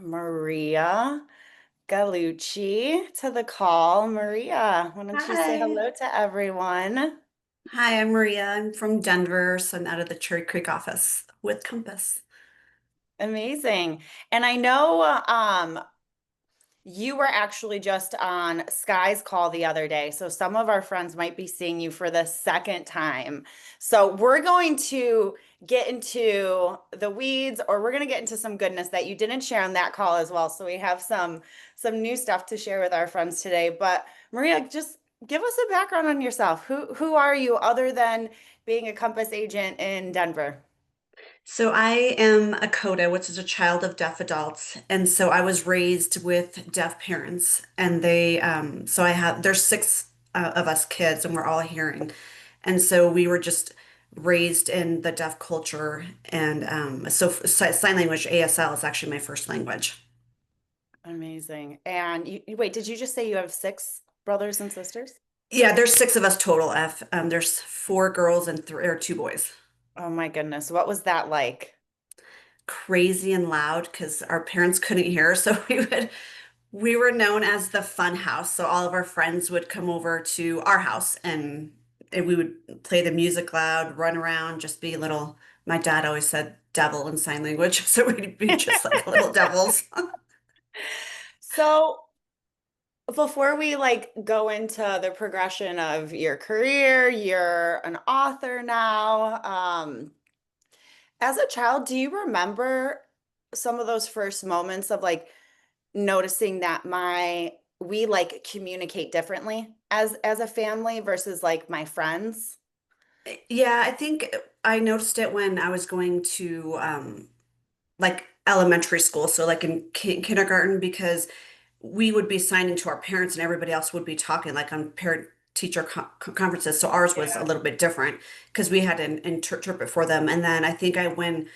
Maria Gallucci to the call. Maria, why don't you say Hi. hello to everyone? Hi, I'm Maria. I'm from Denver, so I'm out of the Cherry Creek office with Compass. Amazing. And I know you were actually just on Sky's call the other day, so some of our friends might be seeing you for the second time. So we're going to get into the weeds, or we're going to get into some goodness that you didn't share on that call as well. So we have some new stuff to share with our friends today. But Maria, just give us a background on yourself. Who are you other than being a Compass agent in Denver? So I am a CODA, which is a child of deaf adults, and so I was raised with deaf parents, and so there's six of us kids, and we're all hearing, and so we were just raised in the deaf culture, and sign language ASL is actually my first language. Amazing. And wait, did you just say you have six brothers and sisters? Yeah, there's six of us total. There's four girls and three or two boys. Oh my goodness. What was that like? Crazy and loud because our parents couldn't hear. So we were known as the fun house. So all of our friends would come over to our house and we would play the music loud, run around, just be little. My dad always said devil in sign language. So we'd be just like little devils. So before we like go into the progression of your career, you're an author now. As a child, do you remember some of those first moments of like noticing that my we like communicate differently as a family versus like my friends? Yeah, I think I noticed it when I was going to like elementary school, so like in kindergarten, because we would be signing to our parents and everybody else would be talking like on parent teacher conferences. So ours was a Yeah. little bit different because we had to interpret for them. And then I think when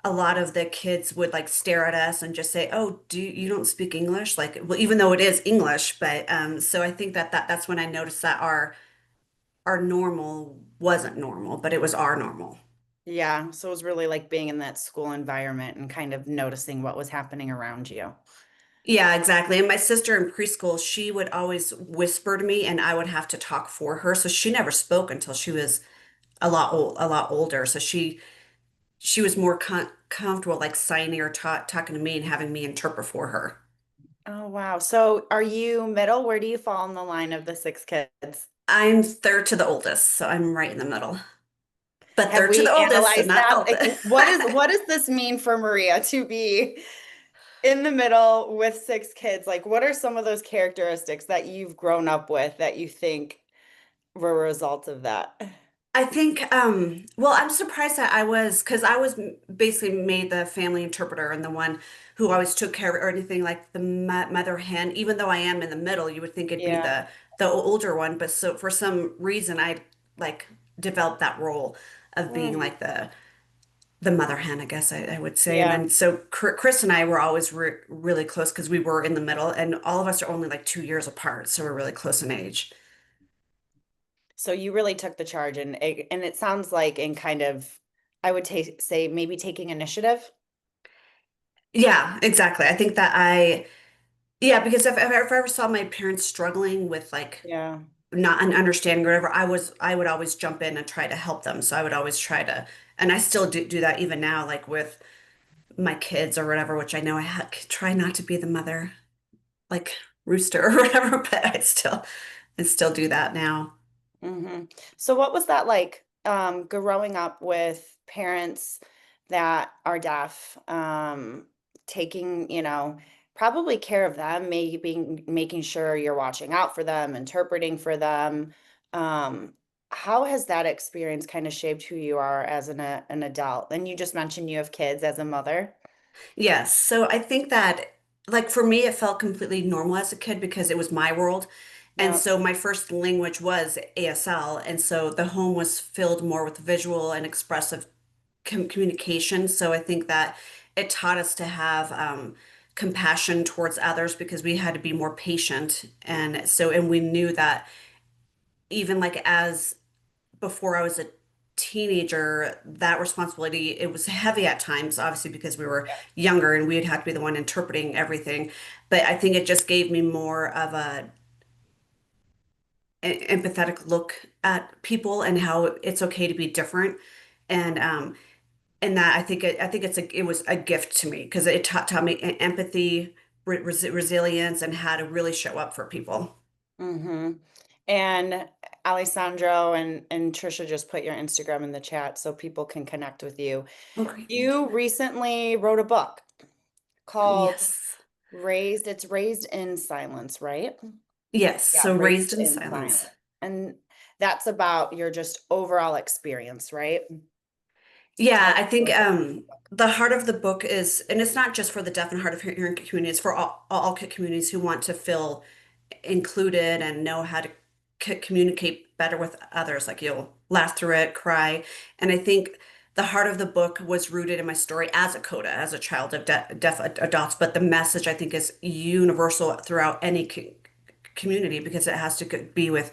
a lot of the kids would like stare at us and just say, "Oh, you don't speak English?" Like, well, even though it is English, but so I think that's when I noticed that our normal wasn't normal, but it was our normal. Yeah, so it was really like being in that school environment and kind of noticing what was happening around you. Yeah, exactly. And my sister in preschool, she would always whisper to me and I would have to talk for her. So she never spoke until she was a lot older. So she was more comfortable like signing or talking to me and having me interpret for her. Oh, wow. So are you middle? Where do you fall in the line of the six kids? I'm third to the oldest, so I'm right in the middle. But Have third to we the oldest, so analyzed not that? Like, eldest. what does this mean for Maria to be in the middle with six kids? Like, what are some of those characteristics that you've grown up with that you think were a result of that? I think, well, I'm surprised that because I was basically made the family interpreter and the one who always took care of or anything like the mother hen. Even though I am in the middle, you would think it'd be Yeah. the older one. But so for some reason, I like developed that role of being Mhm. like the mother hen, I guess I would say. And Yeah. then so Chris and I were always really close because we were in the middle, and all of us are only like 2 years apart, so we're really close in age. So you really took the charge and it sounds like in kind of I would say maybe taking initiative. Yeah, exactly. I think that yeah, because if I ever saw my parents struggling with like Yeah. not an understanding or whatever, I would always jump in and try to help them. So I would always try to, and I still do that even now, like with my kids or whatever, which I know try not to be the mother, like rooster or whatever, but I still do that now. So what was that like growing up with parents that are deaf, taking, probably care of them, maybe making sure you're watching out for them, interpreting for them. Um, how has that experience kind of shaped who you are as an adult? And you just mentioned you have kids as a mother. Yes. So I think that, like, for me, it felt completely normal as a kid because it was my world. And Yeah. so my first language was ASL. And so the home was filled more with visual and expressive communication. So I think that it taught us to have compassion towards others because we had to be more patient. And we knew that even like as before I was a teenager, that responsibility, it was heavy at times, obviously because we were younger and we'd have to be the one interpreting everything. But I think it just gave me more of an empathetic look at people and how it's okay to be different. And and that I think it was a gift to me because it taught me empathy, resilience, and how to really show up for people. Mm-hmm. And Alessandro and Trisha just put your Instagram in the chat so people can connect with you. Oh, great, thank You you. recently wrote a book called Yes. It's Raised in Silence, right? Yes. Yeah, So raised Raised in in silence. Silence. And that's about your just overall experience, right? Tell Yeah, us I a think little bit about the book. the heart of the book is, and it's not just for the deaf and hard of hearing community, it's for all communities who want to feel included and know how to communicate better with others. Like you'll laugh through it, cry. And I think the heart of the book was rooted in my story as a coda, as a child of deaf adults. But the message I think is universal throughout any community because it has to be with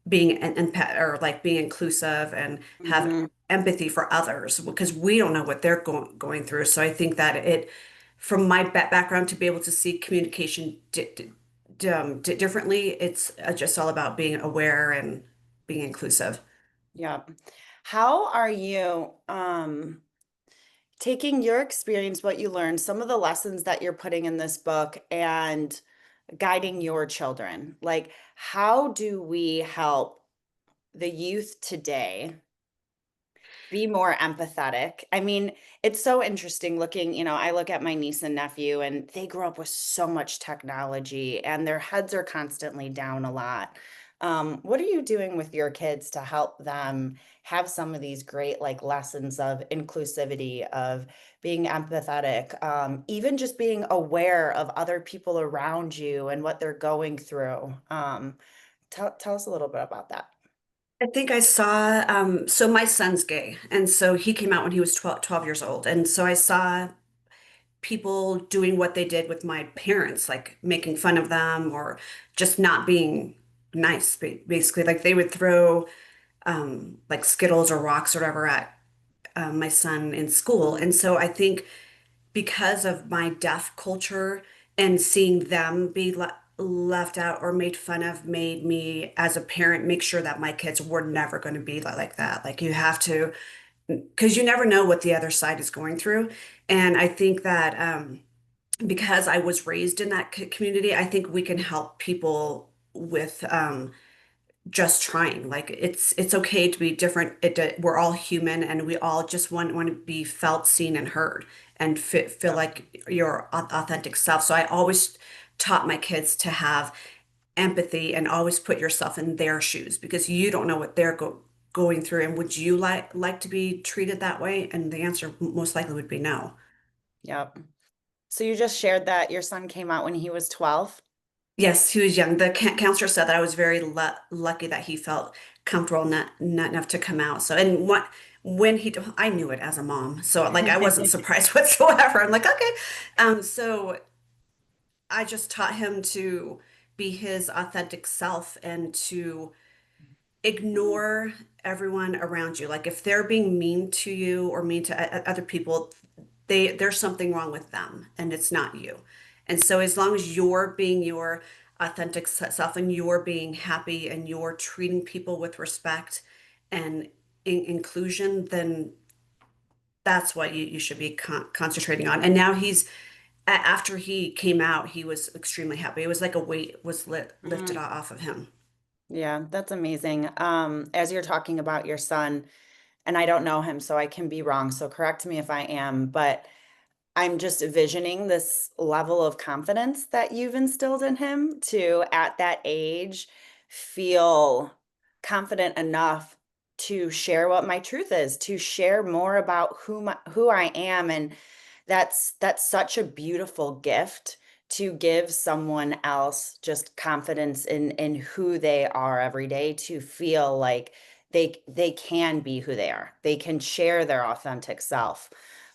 being an empath or like being inclusive and have Mhm. empathy for others because we don't know what they're going through. So I think that from my background, to be able to see communication differently, it's just all about being aware and being inclusive. Yeah. How are you taking your experience, what you learned, some of the lessons that you're putting in this book and guiding your children? Like, how do we help the youth today be more empathetic? I mean, it's so interesting looking, I look at my niece and nephew and they grew up with so much technology and their heads are constantly down a lot. What are you doing with your kids to help them have some of these great like lessons of inclusivity, of being empathetic, even just being aware of other people around you and what they're going through? Tell us a little bit about that. I think I saw, so my son's gay, and so he came out when he was 12 years old. And so I saw people doing what they did with my parents, like making fun of them or just not being nice, basically. Like they would throw like Skittles or rocks or whatever at my son in school. Mhm. And so I think because of my deaf culture and seeing them be left out or made fun of made me as a parent make sure that my kids were never going to be like that. Like you have to, because you never know what the other side is going through. And I think that because I was raised in that community, I think we can help people with just trying. Like it's okay to be different. We're all human, and we all just want to be felt, seen, and heard, and feel Yeah. like your authentic self. So I always taught my kids to have empathy and always put yourself in their shoes because you don't know what they're going through. And would you like to be treated that way? And the answer most likely would be no. Yep. So you just shared that your son came out when he was 12? Yes, he was young. The counselor said that I was very lucky that he felt comfortable not enough to come out. So, and what when I knew it as a mom, so like I wasn't surprised whatsoever. I'm like, okay. So I just taught him to be his authentic self and to ignore everyone around you. Like if they're being mean to you or mean to other people, there's something wrong with them and it's not you. And so as long as you're being your authentic self and you're being happy and you're treating people with respect and inclusion, then that's what you should be concentrating on. And now after he came out, he was extremely happy. It was like a weight was lifted Mm, off of him. yeah, that's amazing. As you're talking about your son, and I don't know him, so I can be wrong, so correct me if I am, but I'm just visioning this level of confidence that you've instilled in him to, at that age, feel confident enough to share what my truth is, to share more about who I am. And that's such a beautiful gift to give someone else just confidence in who they are every day, to feel like they can be who they are. They can share their authentic self.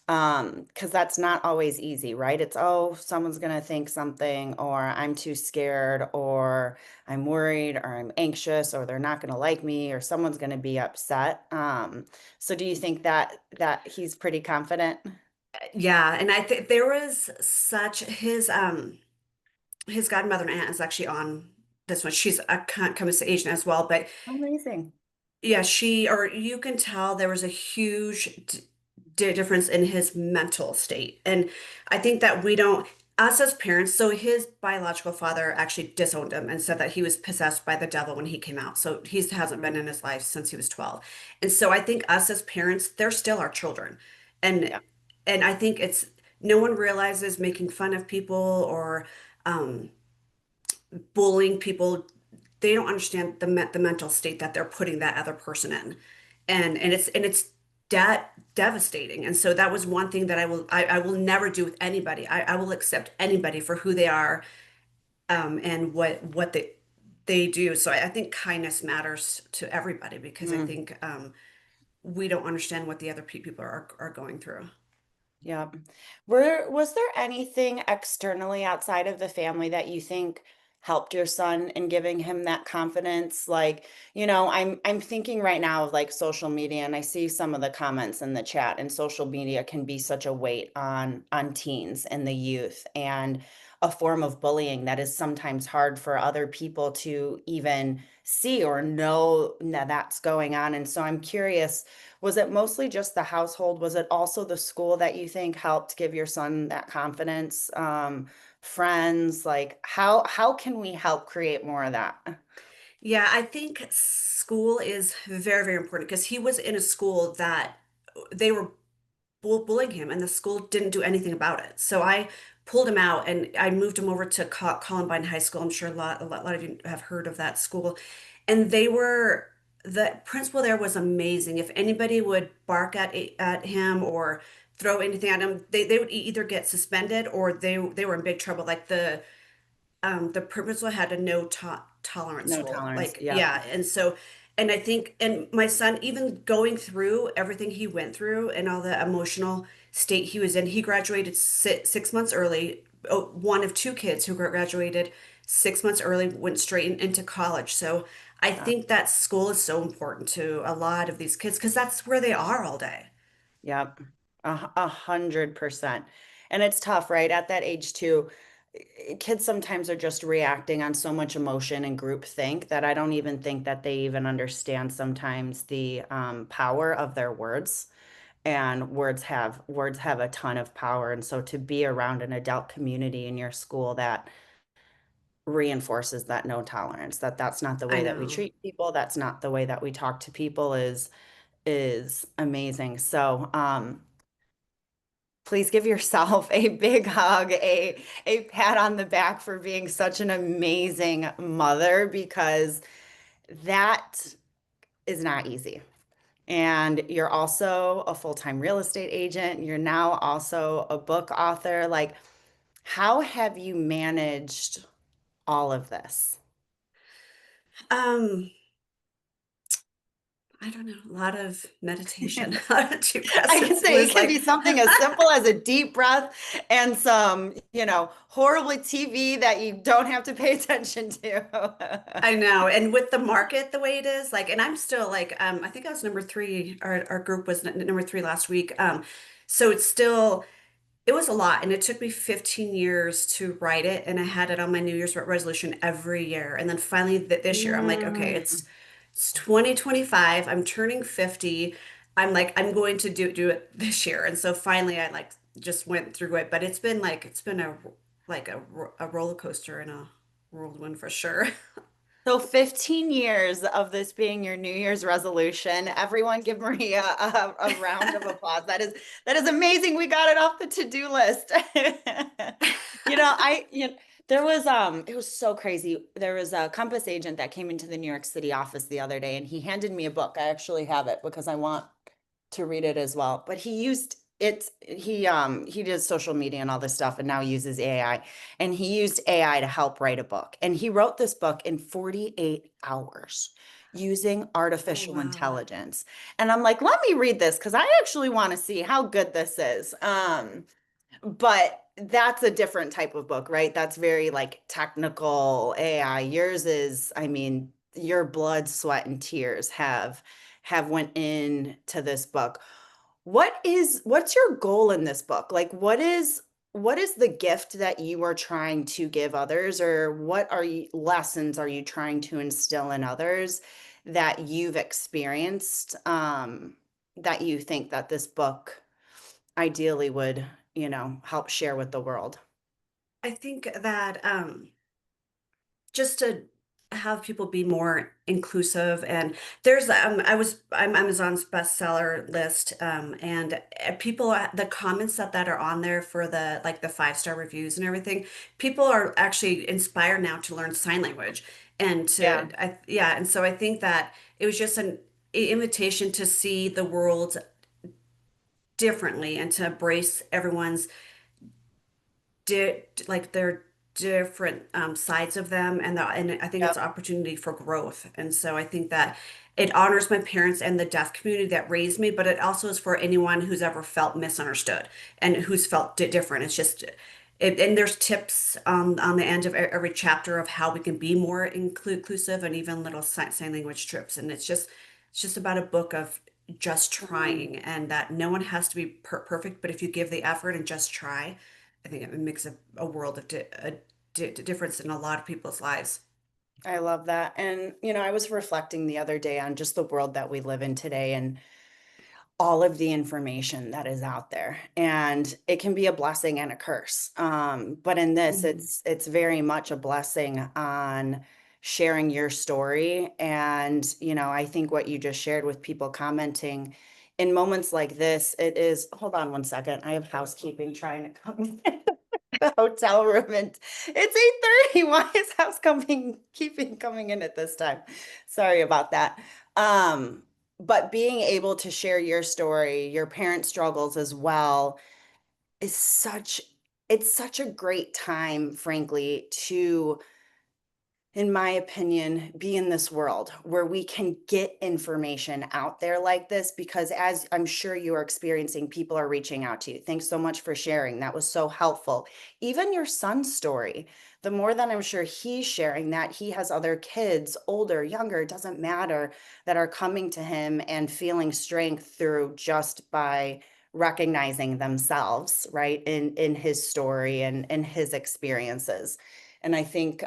Because that's not always easy, right? It's, oh, someone's gonna think something, or I'm too scared, or I'm worried, or I'm anxious, or they're not gonna like me, or someone's gonna be upset. So do you think that he's pretty confident? Yeah, and I think there was such his godmother and aunt is actually on this one. She's a Communist Asian as well, but Amazing. yeah, she or you can tell there was a huge difference in his mental state. And I think that we don't, us as parents, so his biological father actually disowned him and said that he was possessed by the devil when he came out. So he hasn't been Mm, in his life since he was 12. And so I think us as parents, they're still our children. And yeah. I think it's no one realizes making fun of people or um, bullying people, they don't understand the mental state that they're putting that other person in, and it's that devastating. And so that was one thing that I will never do with anybody. I will accept anybody for who they are, and what they do. So I think kindness matters to everybody because I Mm. think we don't understand what the other people are going through. Yep. Was there anything externally outside of the family that you think helped your son in giving him that confidence? Like, I'm thinking right now of like social media, and I see some of the comments in the chat, and social media can be such a weight on teens and the youth, and a form of bullying that is sometimes hard for other people to even see or know that that's going on. And so I'm curious, was it mostly just the household? Was it also the school that you think helped give your son that confidence? Friends, like how can we help create more of that? Yeah, I think school is very, very important because he was in a school that they were bullying him, and the school didn't do anything about it. So I pulled him out and I moved him over to Columbine High School. I'm sure a lot of you have heard of that school. And the principal there was amazing. If anybody would bark at him or throw anything at him, they would either get suspended or they were in big trouble. Like the principal had a no tolerance No rule. tolerance. Like, Yep. yeah. And so, and I think, and my son, even going through everything he went through and all the emotional state he was in, he graduated 6 months early. Oh, one of two kids who graduated 6 months early went straight into college. So I Yep. think that school is so important to a lot of these kids because that's where they are all day. Yep. 100%. And it's tough, right? At that age too, kids sometimes are just reacting on so much emotion and groupthink that I don't even think that they even understand sometimes the power of their words. And words have a ton of power. And so to be around an adult community in your school that reinforces that no tolerance, that that's not the I way that we know. treat people, that's not the way that we talk to people is amazing. So please give yourself a big hug, a pat on the back for being such an amazing mother, because that is not easy. And you're also a full-time real estate agent. You're now also a book author. Like, how have you managed all of this? Um, I don't know, a lot of meditation, a lot of deep breaths. I can It say it was can like, be something as simple as a deep breath and some, horrible TV that you don't have to pay attention to. I know. And with the market the way it is, like, and I'm still like, I think I was number three. Our group was number three last week. So it's still, it was a lot. And it took me 15 years to write it. And I had it on my New Year's resolution every year. And then finally this year, I'm like, okay, Mm. it's 2025. I'm turning 50. I'm like, I'm going to do it this year. And so finally I like just went through it. But it's been a roller coaster and a whirlwind for sure. So 15 years of this being your New Year's resolution. Everyone give Maria a round of applause. That is amazing. We got it off the to-do list. There was it was so crazy. There was a Compass agent that came into the New York City office the other day, and he handed me a book. I actually have it because I want to read it as well. But he did social media and all this stuff and now uses AI. And he used AI to help write a book. And he wrote this book in 48 hours. using Oh, artificial wow. intelligence. And I'm like, let me read this because I actually want to see how good this is. But that's a different type of book, right? That's very like technical AI. Yours is, I mean, your blood, sweat, and tears have went into this book. What's your goal in this book? Like what is the gift that you are trying to give others, or what are you lessons are you trying to instill in others that you've experienced that you think that this book ideally would, help share with the world? I think that just to have people be more inclusive, and there's I'm Amazon's bestseller list, and people the comments that are on there for the like the 5-star reviews and everything, people are actually inspired now to learn sign language and Yeah. yeah, and so I think that it was just an invitation to see the world differently and to embrace everyone's like their different sides of them, and I think it's Yep. an opportunity for growth. And so I think that it honors my parents and the deaf community that raised me, but it also is for anyone who's ever felt misunderstood and who's felt different. It's just and there's tips on the end of every chapter of how we can be more inclusive, and even little sign language trips. And it's just about a book of just Mhm. trying, and that no one has to be perfect, but if you give the effort and just try, I think it makes a world of difference in a lot of people's lives. I love that. And, I was reflecting the other day on just the world that we live in today and all of the information that is out there. And it can be a blessing and a curse. But in this, Mhm. it's very much a blessing on sharing your story. And, I think what you just shared with people commenting in moments like this, it is, hold on one second. I have housekeeping trying to come the hotel room and it's 8:30. Why is housekeeping keeping coming in at this time? Sorry about that. Um, but being able to share your story, your parents' struggles as well, is it's such a great time, frankly, to, in my opinion, be in this world where we can get information out there like this because, as I'm sure you are experiencing, people are reaching out to you. Thanks so much for sharing. That was so helpful. Even your son's story, the more that I'm sure he's sharing that, he has other kids, older, younger, it doesn't matter, that are coming to him and feeling strength through just by recognizing themselves, right, in his story and in his experiences. And I think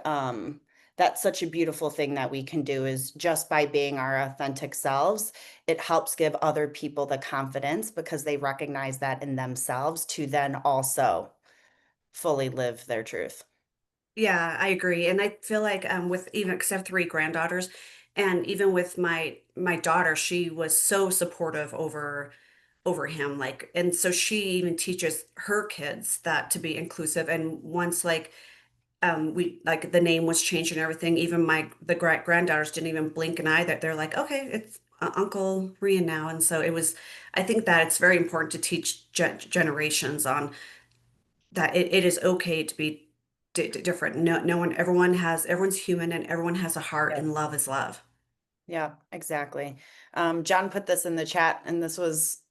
that's such a beautiful thing that we can do is just by being our authentic selves, it helps give other people the confidence because they recognize that in themselves to then also fully live their truth. Yeah, I agree. And I feel like with even because I have 3 granddaughters, and even with my daughter, she was so supportive over him. Like, and so she even teaches her kids that to be inclusive. And once like we like the name was changed and everything, even the granddaughters didn't even blink an eye, that they're like, okay, it's Uncle Rian now. And so it was, I think that it's very important to teach generations on that it is okay to be different. No one, everyone's human, and everyone has a heart, Yeah. and love is love. Yeah, exactly. John put this in the chat, and this was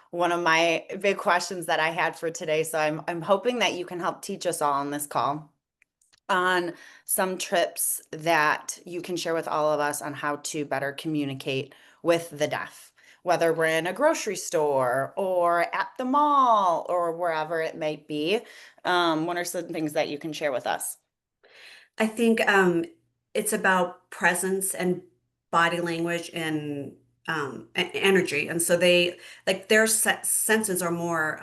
one of my big questions that I had for today. So I'm hoping that you can help teach us all on this call on some trips that you can share with all of us on how to better communicate with the deaf, whether we're in a grocery store or at the mall or wherever it might be. What are some things that you can share with us? I think it's about presence and body language and energy. And so they like their senses are more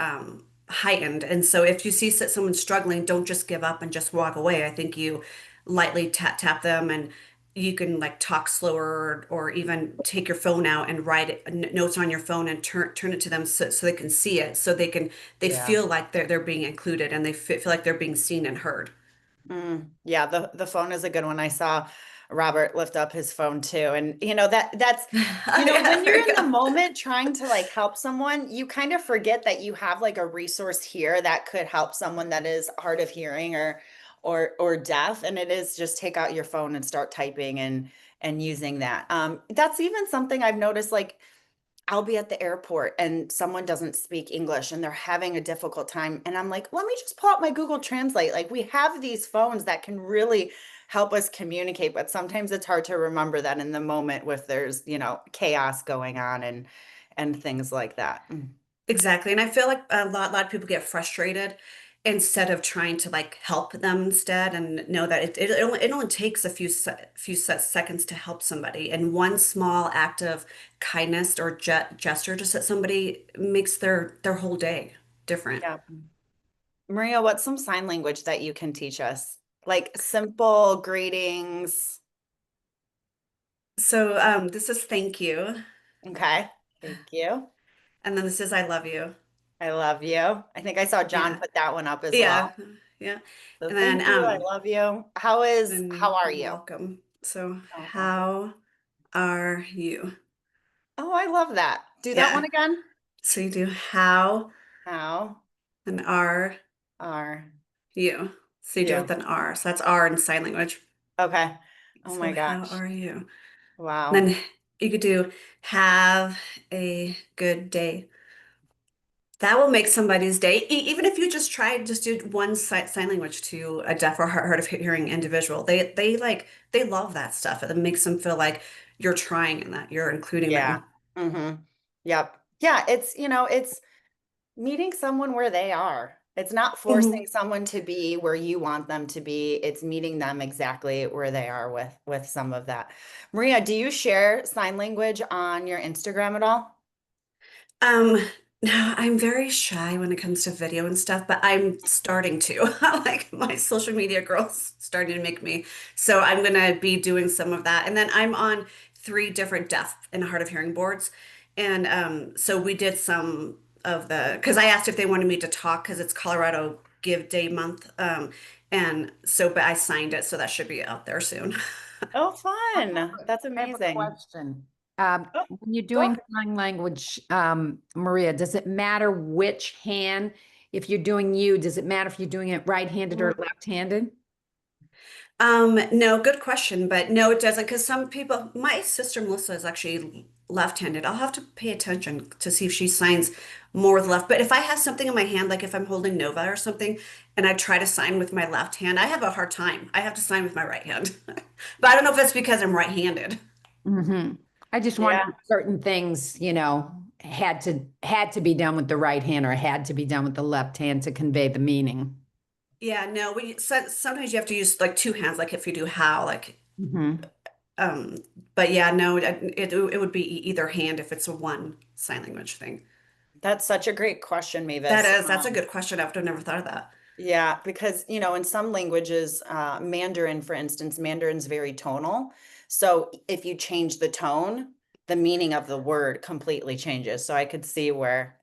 heightened. And so if you see someone struggling, don't just give up and just walk away. I think you lightly tap them, and you can like talk slower, or even take your phone out and write notes on your phone and turn it to them, so they can see it, so they Yeah. feel like they're being included, and they feel like they're being seen and heard. Yeah, the phone is a good one. I saw Robert lift up his phone too. And that's Yeah, when there you're you in the go. moment trying to like help someone, you kind of forget that you have like a resource here that could help someone that is hard of hearing or deaf, and it is just take out your phone and start typing and using that. That's even something I've noticed, like I'll be at the airport and someone doesn't speak English and they're having a difficult time. And I'm like, let me just pull out my Google Translate. Like we have these phones that can really help us communicate, but sometimes it's hard to remember that in the moment with there's, chaos going on and things like that. Exactly. And I feel like a lot of people get frustrated instead of trying to like help them instead and know that it only takes a few seconds to help somebody. And one small act of kindness or gesture to set somebody makes their whole day different. Yeah. Maria, what's some sign language that you can teach us? Like simple greetings. So this is thank you. Okay. Thank you. And then this is I love you. I love you. I think I saw John Yeah. put that one up as Yeah. well. Yeah. So And then thank you. I love you. How are you? welcome. So Oh, welcome. how are you? Oh, I love that. Do that one Yeah. again. So you do how How and are are you. So you do it you? with an R. So that's R in sign language. Okay. Oh So my how gosh. are you? Wow. Then you could do have a good day. That will make somebody's day. Even if you just try, just do one sign language to a deaf or hard of hearing individual. They love that stuff. It makes them feel like you're trying and that you're including Yeah. them. Mm-hmm. Yep. Yeah, it's meeting someone where they are. It's not forcing Mhm. someone to be where you want them to be. It's meeting them exactly where they are with some of that. Maria, do you share sign language on your Instagram at all? Um, no, I'm very shy when it comes to video and stuff, but I'm starting to. Like my social media girl's starting to make me. So I'm gonna be doing some of that. And then I'm on three different deaf and hard of hearing boards. And so we did some of the because I asked if they wanted me to talk because it's Colorado Give Day month. And so but I signed it, so that should be out there soon. Oh, I fun. That's I have a amazing. question. Oh, When you're go doing sign language, Maria, does it matter which hand? If you're doing you, does it matter if you're doing it right-handed or ahead. left-handed? No, good question, but no, it doesn't. Because some people, my sister Melissa is actually left-handed. I'll have to pay attention to see if she signs more with left. But if I have something in my hand, like if I'm holding Nova or something, and I try to sign with my left hand, I have a hard time. I have to sign with my right hand. But I don't know if it's because I'm right-handed. Hmm. I just wonder Yeah. if certain things, had to be done with the right hand or had to be done with the left hand to convey the meaning. Yeah, no, sometimes you have to use like two hands, like if you do how, like Hmm. um. But yeah, no, it would be either hand if it's a one sign language thing. That's such a great question, That Mavis. is, that's a good question. I've never thought of that. Yeah, because in some languages, Mandarin, for instance, Mandarin's very tonal. So if you change the tone, the meaning of the word completely changes. So I could see where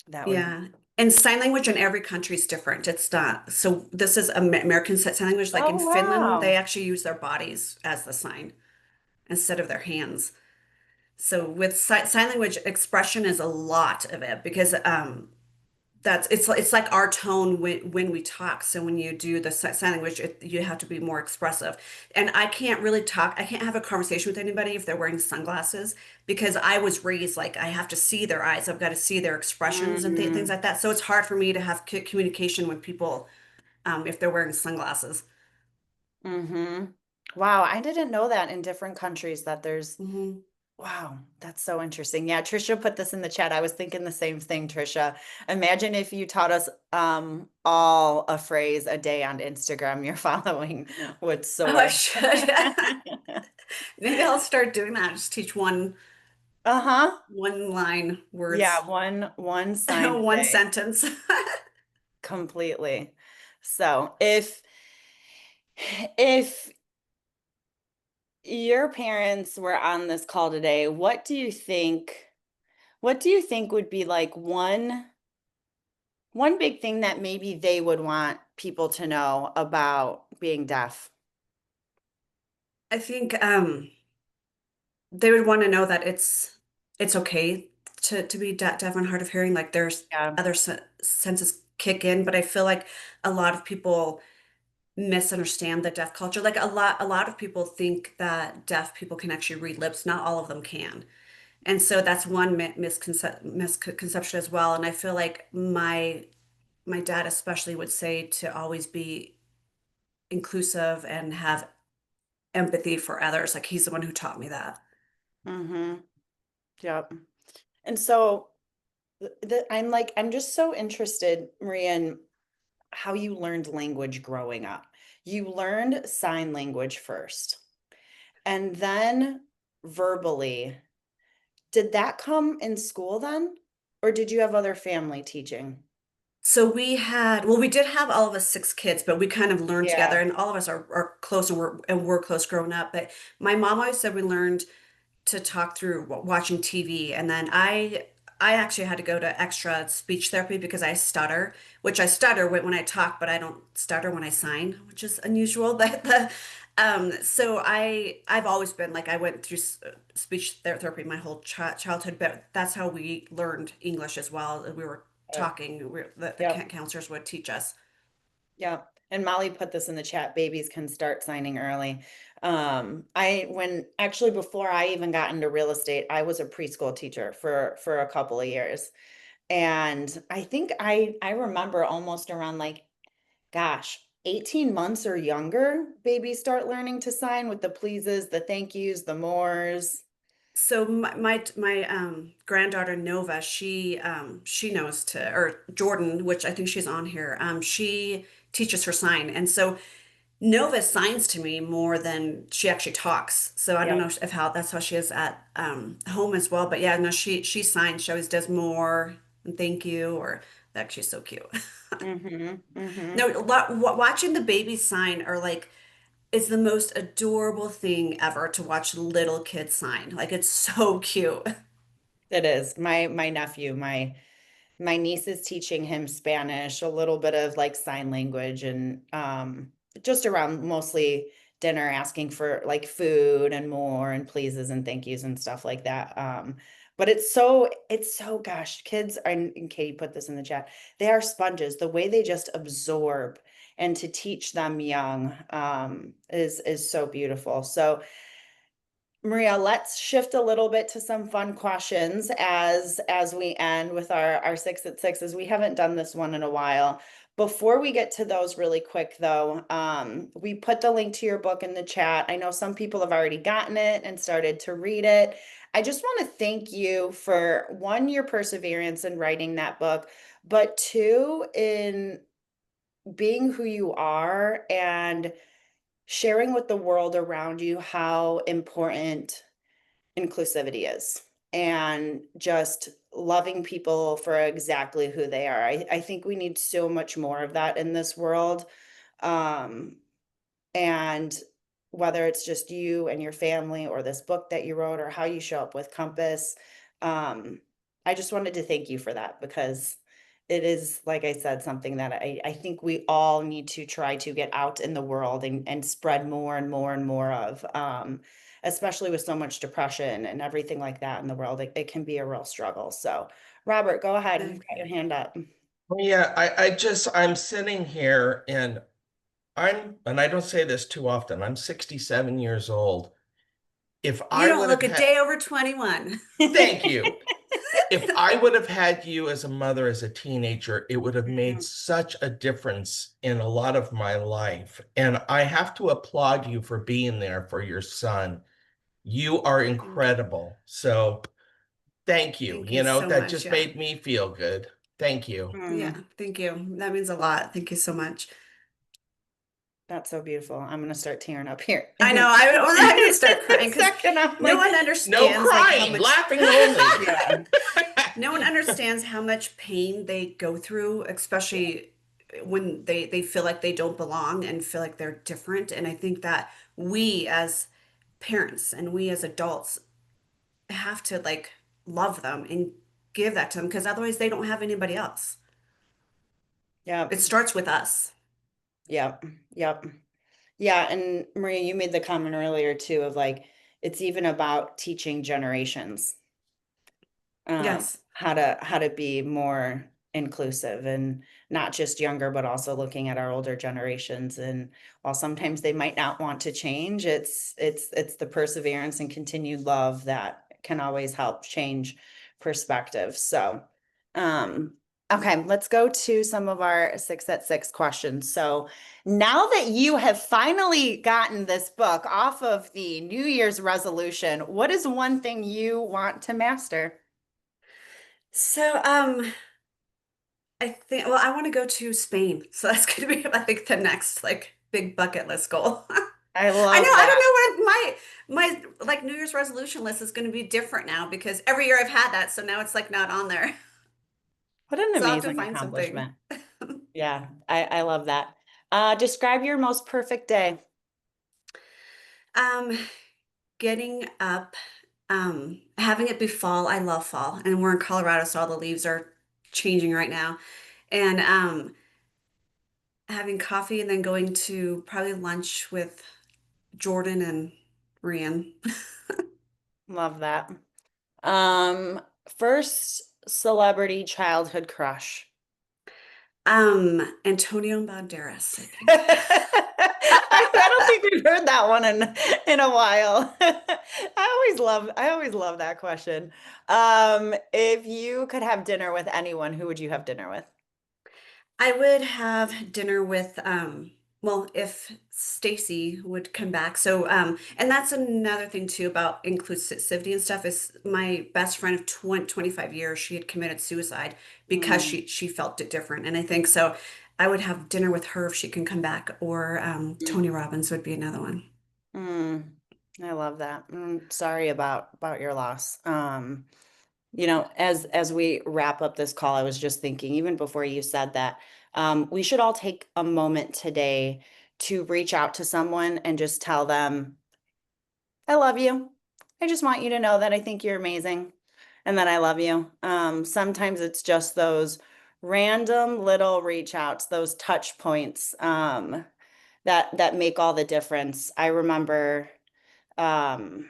that would be. Yeah. And sign language in every country is different. It's not. So this is American sign language. Like in Oh, Finland, they wow. actually use their bodies as the sign instead of their hands. So with sign language, expression is a lot of it because that's it's like our tone when we talk. So when you do the sign language, you have to be more expressive. And I can't really talk. I can't have a conversation with anybody if they're wearing sunglasses because I was raised like I have to see their eyes. I've got to see their expressions and things Mm, like that. So it's hard for me to have communication with people if they're wearing sunglasses. hmm. Wow, I didn't know that in different countries that there's, Hmm. wow, that's so interesting. Yeah, Trisha put this in the chat. I was thinking the same thing, Trisha. Imagine if you taught us all a phrase a day on Instagram, your following would Oh, I soar. should. Maybe I'll start doing that. Just teach Uh-huh. one line Yeah, words, one sign a one day sentence. completely. So if your parents were on this call today, what do you think would be like one big thing that maybe they would want people to know about being deaf? I think they would want to know that it's okay to be deaf and hard of hearing. Like there's Yeah. other senses kick in, but I feel like a lot of people misunderstand the deaf culture. Like a lot of people think that deaf people can actually read lips. Not all of them can. And so that's one misconception as well. And I feel like my dad especially would say to always be inclusive and have empathy for others. Like he's the one who taught me that. Mm-hmm. Yep. And so I'm just so interested, Maria, in how you learned language growing up. You learned sign language first, and then verbally. Did that come in school then? Or did you have other family teaching? So we did have all of us six kids, but we kind of learned together, Yeah. and all of us are close, and we're close growing up. But my mom always said we learned to talk through watching TV. And then I actually had to go to extra speech therapy because I stutter, which I stutter when I talk, but I don't stutter when I sign, which is unusual. But so I've always been like I went through speech therapy my whole childhood, but that's how we learned English as well. We were Yep. talking, the Yep. counselors would teach us. Yeah. And Molly put this in the chat, babies can start signing early. When actually before I even got into real estate, I was a preschool teacher for a couple of years. And I think I remember almost around like, gosh, 18 months or younger, babies start learning to sign with the pleases, the thank yous, the mores. So my granddaughter Nova, she knows to, or Jordan, which I think she's on here. She teaches her sign, and so Nova signs to me more than she actually talks. So I don't know Yep. if how that's how she is at home as well. But yeah, no, she signs. She always does more and thank you, or that she's so cute. Mm-hmm. Mm-hmm. No, watching the babies sign are like is the most adorable thing ever to watch little kids sign. Like it's so cute. It is. My nephew, my niece is teaching him Spanish, a little bit of like sign language and just around mostly dinner, asking for like food and more and pleases and thank yous and stuff like that. But it's so gosh, kids are, and Katie put this in the chat, they are sponges. The way they just absorb and to teach them young is so beautiful. So Maria, let's shift a little bit to some fun questions as we end with our 6 at 6s. We haven't done this one in a while. Before we get to those really quick though, we put the link to your book in the chat. I know some people have already gotten it and started to read it. I just want to thank you for one, your perseverance in writing that book, but two, in being who you are and sharing with the world around you how important inclusivity is and just loving people for exactly who they are. I think we need so much more of that in this world. Um, and whether it's just you and your family or this book that you wrote or how you show up with Compass, um, I just wanted to thank you for that because it is, like I said, something that I think we all need to try to get out in the world and spread more and more and more of, especially with so much depression and everything like that in the world. It can be a real struggle. So, Robert, go ahead. I You've got your agree. hand up. Yeah, I'm sitting here and I don't say this too often. I'm 67 years old. If You I don't would have look a had, day over 21. thank you. If I would have had you as a mother, as a teenager, it would have made Mhm. such a difference in a lot of my life. And I have to applaud you for being there for your son. You are Thank you. incredible. So thank you. Thank you You know, so that much. just Yeah. made me feel good. Thank you. Yeah. Mm. Thank you. That means a lot. Thank you so much. That's so beautiful. I'm gonna start tearing up here I in know. a, I'm in gonna start a crying because second. I'm no like, one No understands like how crying, much laughing only. yeah. no one understands how much pain they go through, especially when they feel like they don't belong and feel like they're different. And I think that we as parents and we as adults have to like love them and give that to them because otherwise they don't have anybody else. Yep. It starts with us. Yep. Yep. Yeah. And Maria, you made the comment earlier too of like, it's even about teaching generations, Yes. how to be more inclusive and not just younger, but also looking at our older generations. And while sometimes they might not want to change, it's the perseverance and continued love that can always help change perspective. So, okay, let's go to some of our 6 at 6 questions. So now that you have finally gotten this book off of the New Year's resolution, what is one thing you want to master? So, I think, well, I want to go to Spain. So that's going to be, I think, the next like big bucket list goal. I I love know, that. I don't know what my like New Year's resolution list is going to be different now because every year I've had that, so now it's like not on there. What an So I'll have to amazing find something. accomplishment. Yeah, I love that. Describe your most perfect day. Um, Getting up, having it be fall. I love fall, and we're in Colorado, so all the leaves are changing right now. And having coffee and then going to probably lunch with Jordan and Rian. Love that. Um, First celebrity childhood crush. Antonio Banderas, I think. I don't think we've heard that one in a while. I always love that question. If you could have dinner with anyone, who would you have dinner with? I would have dinner with well, if Stacy would come back. So and that's another thing too about inclusivity and stuff is my best friend of 25 years, she had committed suicide because Mm, she felt it different. And I think so I would have dinner with her if she can come back or mm, Tony Robbins would be another one. mm. I love that. Sorry about your loss. As we wrap up this call, I was just thinking, even before you said that, we should all take a moment today to reach out to someone and just tell them, I love you. I just want you to know that I think you're amazing and that I love you. Sometimes it's just those random little reach outs, those touch points, that make all the difference. I remember, um,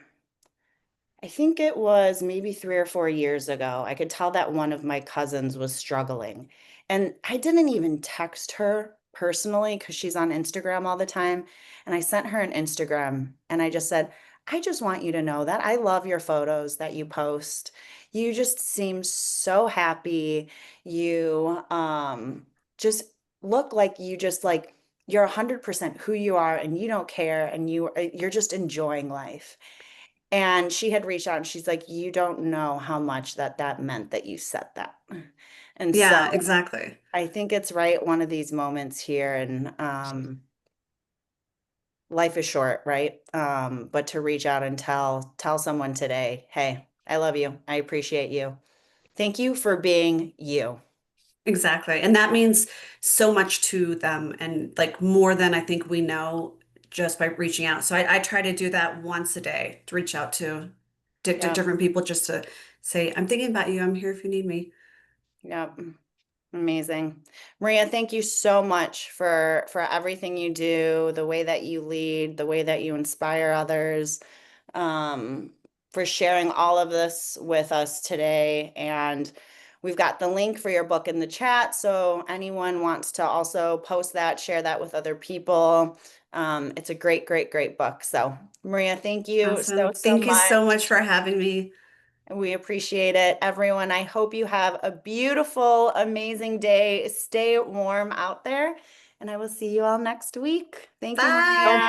I think it was maybe 3 or 4 years ago. I could tell that one of my cousins was struggling. And I didn't even text her personally because she's on Instagram all the time. And I sent her an Instagram and I just said, I just want you to know that I love your photos that you post. You just seem so happy. You just look like you just like you're 100% who you are and you don't care and you're just enjoying life. And she had reached out and she's like, you don't know how much that meant that you said that. And so Yeah, exactly. I think it's right one of these moments here and life is short, right? But to reach out and tell someone today, hey, I love you. I appreciate you. Thank you for being you. Exactly. And that means so much to them and like more than I think we know just by reaching out. So I try to do that once a day to reach out to Yep. different people just to say, I'm thinking about you. I'm here if you need me. Yep. Amazing. Maria, thank you so much for everything you do, the way that you lead, the way that you inspire others, for sharing all of this with us today. And we've got the link for your book in the chat. So anyone wants to also post that, share that with other people. It's a great, great, great book. So Maria, thank you Awesome. so Thank you so much. much for having me. We appreciate it. Everyone, I hope you have a beautiful, amazing day. Stay warm out there, and I will see you all next week. Thank you, Bye. Maria.